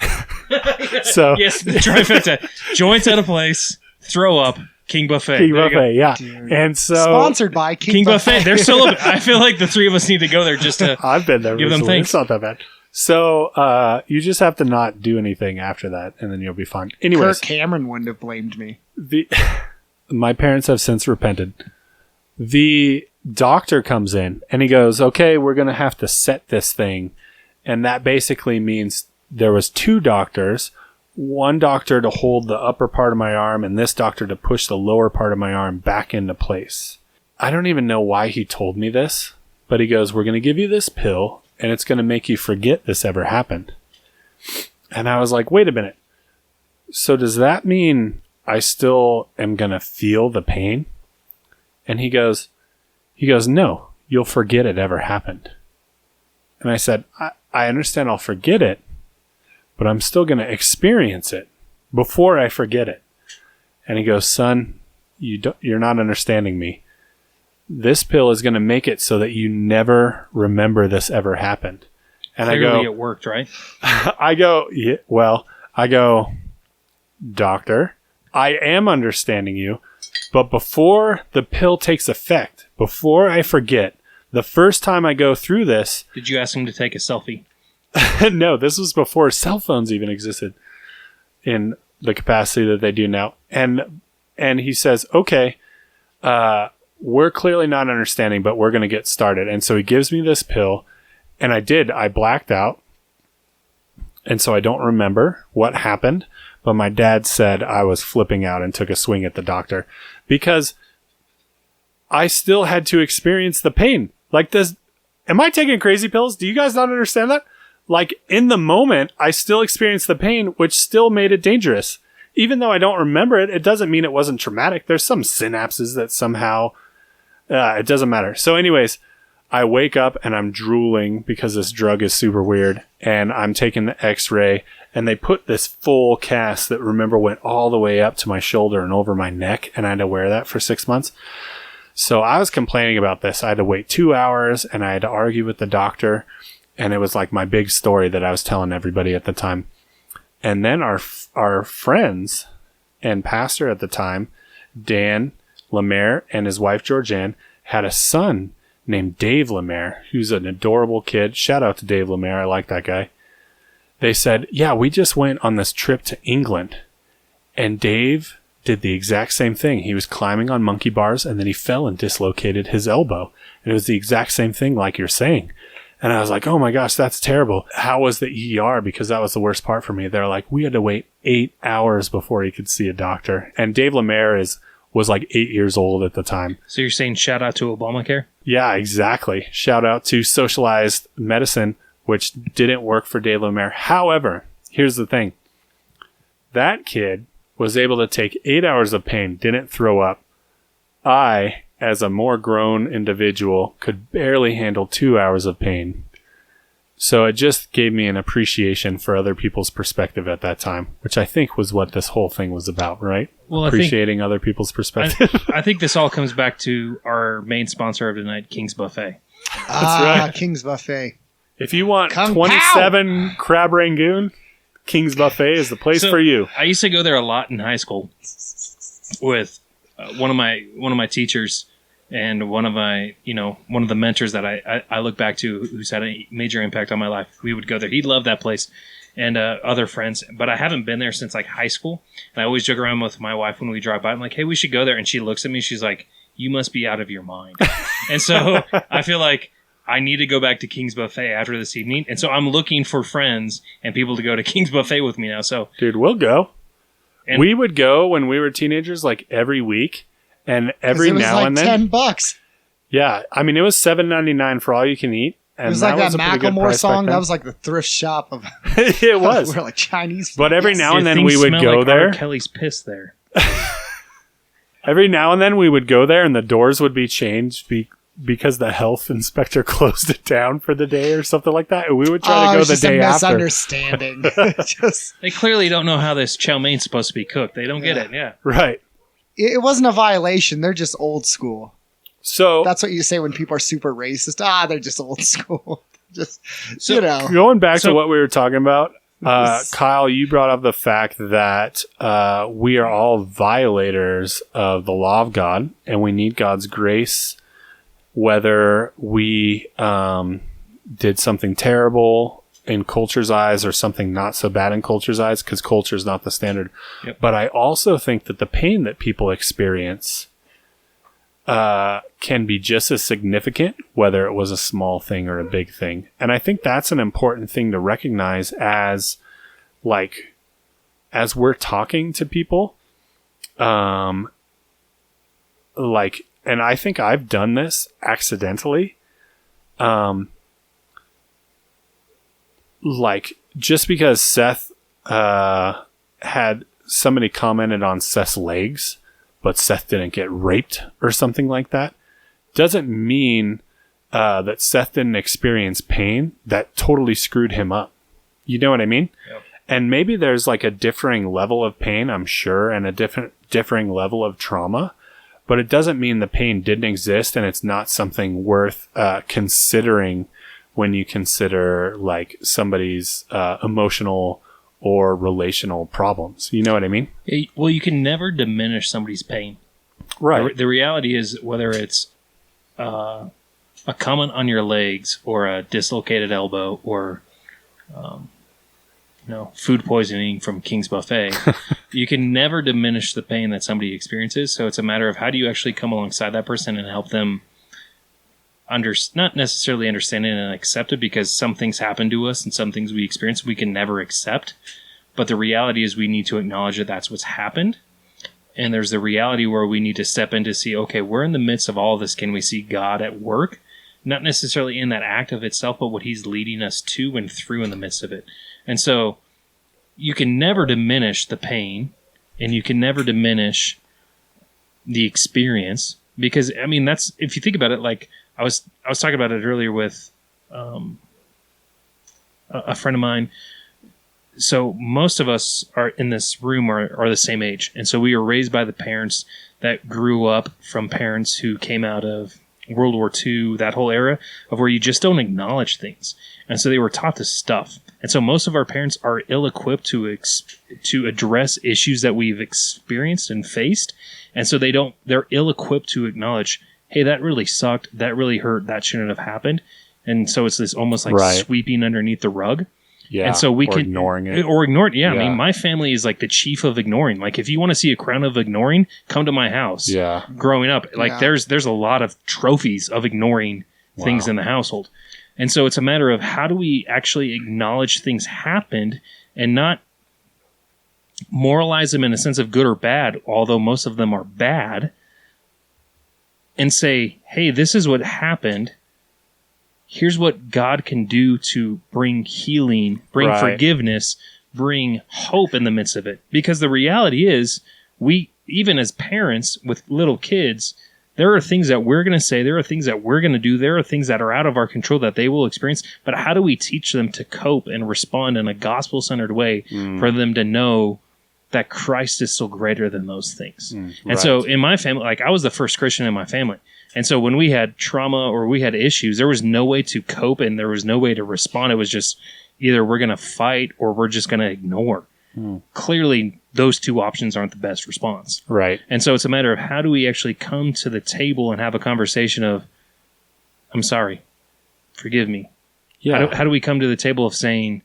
So yes, the trifecta. Joints out of place, throw up, King Buffet. King Buffet, yeah. Dude. And so... Sponsored by King Buffet. They're still... I feel like the 3 of us need to go there just to... I've been there give them recently. thanks. It's not that bad. So you just have to not do anything after that, and then you'll be fine. Anyways, Kirk Cameron wouldn't have blamed me. My parents have since repented. The doctor comes in, and he goes, okay, we're going to have to set this thing. And that basically means there was 2 doctors, one doctor to hold the upper part of my arm, and this doctor to push the lower part of my arm back into place. I don't even know why he told me this, but he goes, we're going to give you this pill, and it's going to make you forget this ever happened. And I was like, wait a minute. So does that mean I still am going to feel the pain? And he goes, no, you'll forget it ever happened. And I said, I understand I'll forget it, but I'm still going to experience it before I forget it. And he goes, son, you're not understanding me. This pill is going to make it so that you never remember this ever happened. And Clearly it worked, right? I go, doctor, I am understanding you, but before the pill takes effect, before I forget, the first time I go through this... Did you ask him to take a selfie? No, this was before cell phones even existed in the capacity that they do now. And he says, okay, we're clearly not understanding, but we're going to get started. And so he gives me this pill, and I blacked out. And so I don't remember what happened, but my dad said I was flipping out and took a swing at the doctor because I still had to experience the pain. Like this, am I taking crazy pills? Do you guys not understand that? Like in the moment, I still experienced the pain, which still made it dangerous. Even though I don't remember it, it doesn't mean it wasn't traumatic. There's some synapses that somehow, it doesn't matter. So anyways, I wake up and I'm drooling because this drug is super weird. And I'm taking the x-ray and they put this full cast that remember went all the way up to my shoulder and over my neck. And I had to wear that for 6 months. So I was complaining about this. I had to wait 2 hours and I had to argue with the doctor. And it was like my big story that I was telling everybody at the time. And then our friends and pastor at the time, Dan Lemaire and his wife Georgianne, had a son named Dave Lemaire, who's an adorable kid. Shout out to Dave Lemaire. I like that guy. They said, yeah, we just went on this trip to England. And Dave did the exact same thing. He was climbing on monkey bars, and then he fell and dislocated his elbow. And it was the exact same thing like you're saying. And I was like, oh my gosh, that's terrible. How was the ER? Because that was the worst part for me. They're like, we had to wait 8 hours before he could see a doctor. And Dave Lemaire was like 8 years old at the time. So you're saying shout out to Obamacare? Yeah, exactly. Shout out to socialized medicine, which didn't work for Dave Lemaire. However, here's the thing. That kid was able to take 8 hours of pain, didn't throw up. I, as a more grown individual, could barely handle 2 hours of pain. So it just gave me an appreciation for other people's perspective at that time, which I think was what this whole thing was about, right? Well, appreciating other people's perspective. I think this all comes back to our main sponsor of tonight, King's Buffet. That's right. King's Buffet. If you want 27 crab rangoon, King's Buffet is the place for you. I used to go there a lot in high school with one of my teachers and one of the mentors that I look back to who's had a major impact on my life. We would go there. He loved that place and other friends, but I haven't been there since like high school. And I always joke around with my wife when we drive by. I'm like, hey, we should go there. And she looks at me. She's like, you must be out of your mind. And so I feel like I need to go back to King's Buffet after this evening. And so I'm looking for friends and people to go to King's Buffet with me now. So, dude, we'll go. And we would go when we were teenagers, like every week. And every now and then, $10. Yeah, I mean, it was $7.99 for all you can eat. And it was like that Macklemore song. That was like the thrift shop of. It was. We're like Chinese food. But every now and then we would go like there. R. Kelly's piss there. Every now and then we would go there, and the doors would be changed because the health inspector closed it down for the day or something like that. And we would try to go the day after. Misunderstanding. They clearly don't know how this chow mein is supposed to be cooked. They don't get it. Yeah. Right. It wasn't a violation. They're just old school. So that's what you say when people are super racist. They're just old school. Going back to what we were talking about, Kyle, you brought up the fact that we are all violators of the law of God, and we need God's grace, whether we did something terrible in culture's eyes or something not so bad in culture's eyes, because culture is not the standard. Yep. But I also think that the pain that people experience can be just as significant, whether it was a small thing or a big thing. And I think that's an important thing to recognize as we're talking to people. And I think I've done this accidentally. Just because Seth had somebody commented on Seth's legs, but Seth didn't get raped or something like that, doesn't mean that Seth didn't experience pain that totally screwed him up. You know what I mean? Yep. And maybe there's like a differing level of pain, I'm sure, and a differing level of trauma, but it doesn't mean the pain didn't exist and it's not something worth considering when you consider like somebody's emotional or relational problems. You know what I mean? Well, you can never diminish somebody's pain. Right. The reality is, whether it's a comment on your legs or a dislocated elbow or food poisoning from King's Buffet, you can never diminish the pain that somebody experiences. So it's a matter of how do you actually come alongside that person and help them not necessarily understand it and accept it, because some things happen to us and some things we experience we can never accept. But the reality is we need to acknowledge that that's what's happened. And there's the reality where we need to step in to see, okay, we're in the midst of all of this. Can we see God at work? Not necessarily in that act of itself, but what he's leading us to and through in the midst of it. And so you can never diminish the pain and you can never diminish the experience, because, I mean, that's, if you think about it, like I was talking about it earlier with a friend of mine. So most of us are in this room are the same age. And so we were raised by the parents that grew up from parents who came out of World War II, that whole era of where you just don't acknowledge things. And so they were taught to stuff. And so most of our parents are ill-equipped to address issues that we've experienced and faced. And so they're ill-equipped to acknowledge, hey, that really sucked. That really hurt. That shouldn't have happened. And so it's this almost like sweeping underneath the rug. Yeah. And so we can ignoring it. Or ignore it. Yeah. I mean, my family is like the chief of ignoring. Like if you want to see a crown of ignoring, come to my house. Yeah. Growing up, like there's a lot of trophies of ignoring things in the household. And so it's a matter of how do we actually acknowledge things happened and not moralize them in a sense of good or bad, although most of them are bad, and say, hey, this is what happened. Here's what God can do to bring healing, bring forgiveness, bring hope in the midst of it. Because the reality is, we, even as parents with little kids, there are things that we're going to say, there are things that we're going to do, there are things that are out of our control that they will experience. But how do we teach them to cope and respond in a gospel-centered way for them to know that Christ is still greater than those things? And so in my family, like I was the first Christian in my family. And so when we had trauma or we had issues, there was no way to cope and there was no way to respond. It was just either we're going to fight or we're just going to ignore. Clearly, those two options aren't the best response. Right. And so it's a matter of how do we actually come to the table and have a conversation of, I'm sorry, forgive me. Yeah. How do we come to the table of saying,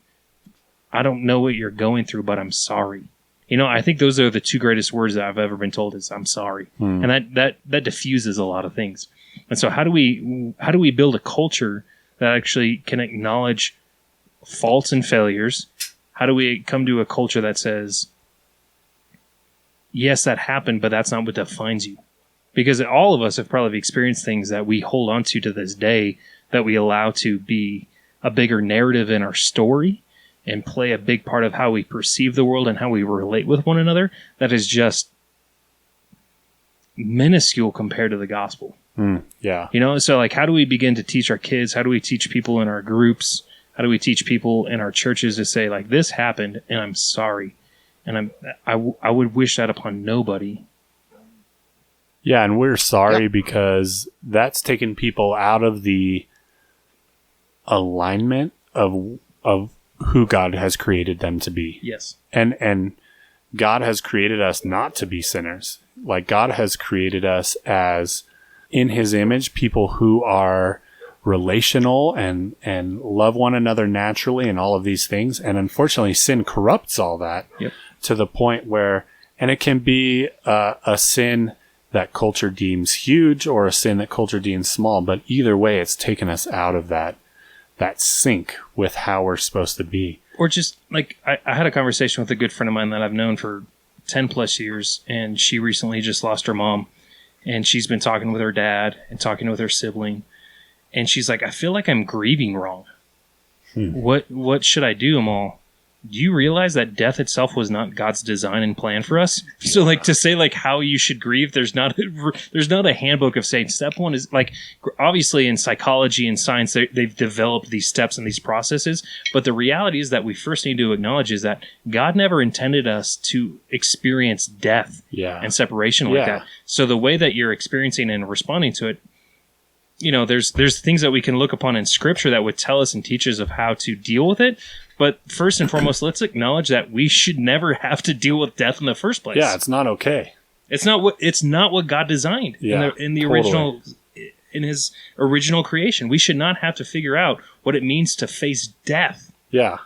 I don't know what you're going through, but I'm sorry. You know, I think those are the two greatest words that I've ever been told is I'm sorry. And that diffuses a lot of things. And so how do we build a culture that actually can acknowledge faults and failures? How do we come to a culture that says, yes, that happened, but that's not what defines you? Because all of us have probably experienced things that we hold on to this day that we allow to be a bigger narrative in our story and play a big part of how we perceive the world and how we relate with one another, that is just minuscule compared to the gospel. Yeah. You know, so like how do we begin to teach our kids? How do we teach people in our groups? How do we teach people in our churches to say like, this happened and I'm sorry. And I would wish that upon nobody. Yeah. And we're sorry because that's taken people out of the alignment of who God has created them to be. Yes. And God has created us not to be sinners. Like God has created us as in his image, people who are relational and love one another naturally and all of these things. And unfortunately, sin corrupts all that to the point where, and it can be a sin that culture deems huge or a sin that culture deems small. But either way, it's taken us out of that sync with how we're supposed to be. Or just like I had a conversation with a good friend of mine that I've known for 10 plus years, and she recently just lost her mom, and she's been talking with her dad and talking with her sibling, and she's like, I feel like I'm grieving wrong. What should I do? I'm all, do you realize that death itself was not God's design and plan for us? So like to say like how you should grieve, there's not a handbook of saying step one is like, obviously in psychology and science, they've developed these steps and these processes. But the reality is that we first need to acknowledge is that God never intended us to experience death and separation like that. So the way that you're experiencing and responding to it, you know, there's things that we can look upon in scripture that would tell us and teach us of how to deal with it. But first and foremost, let's acknowledge that we should never have to deal with death in the first place. Yeah, it's not okay. It's not what God designed in the original, in his original creation. We should not have to figure out what it means to face death. Yeah.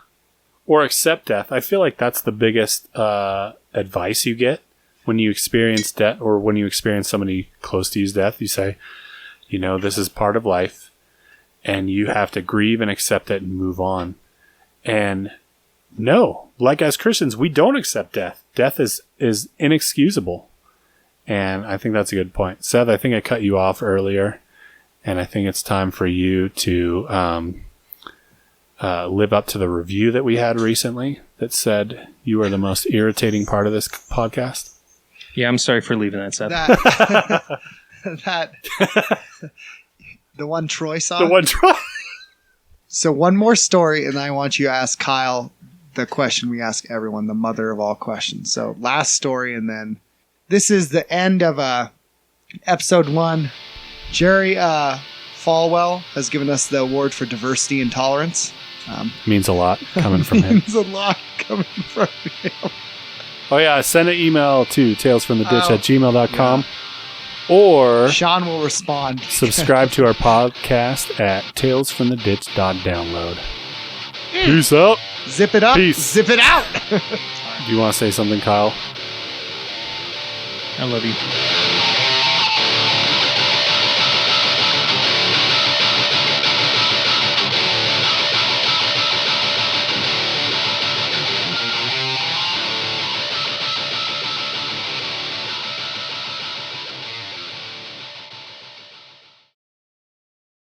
Or accept death. I feel like that's the biggest advice you get when you experience death, or when you experience somebody close to you's death. You say, you know, this is part of life, and you have to grieve and accept it and move on. And no, like as Christians, we don't accept death. Death is inexcusable. And I think that's a good point. Seth, I think I cut you off earlier, and I think it's time for you to live up to the review that we had recently that said you are the most irritating part of this podcast. Yeah, I'm sorry for leaving that, Seth. The one Troy saw? The one Troy. So one more story, and I want you to ask Kyle the question we ask everyone, the mother of all questions. So last story, and then this is the end of episode 1. Jerry Falwell has given us the award for diversity and tolerance. Means a lot coming from him. Means a lot coming from him. Oh yeah, send an email to talesfromtheditch@gmail.com. Yeah. Or Sean will respond. Subscribe to our podcast at talesfromtheditch.download. Peace out. Zip it up. Peace. Zip it out. Do you want to say something, Kyle? I love you.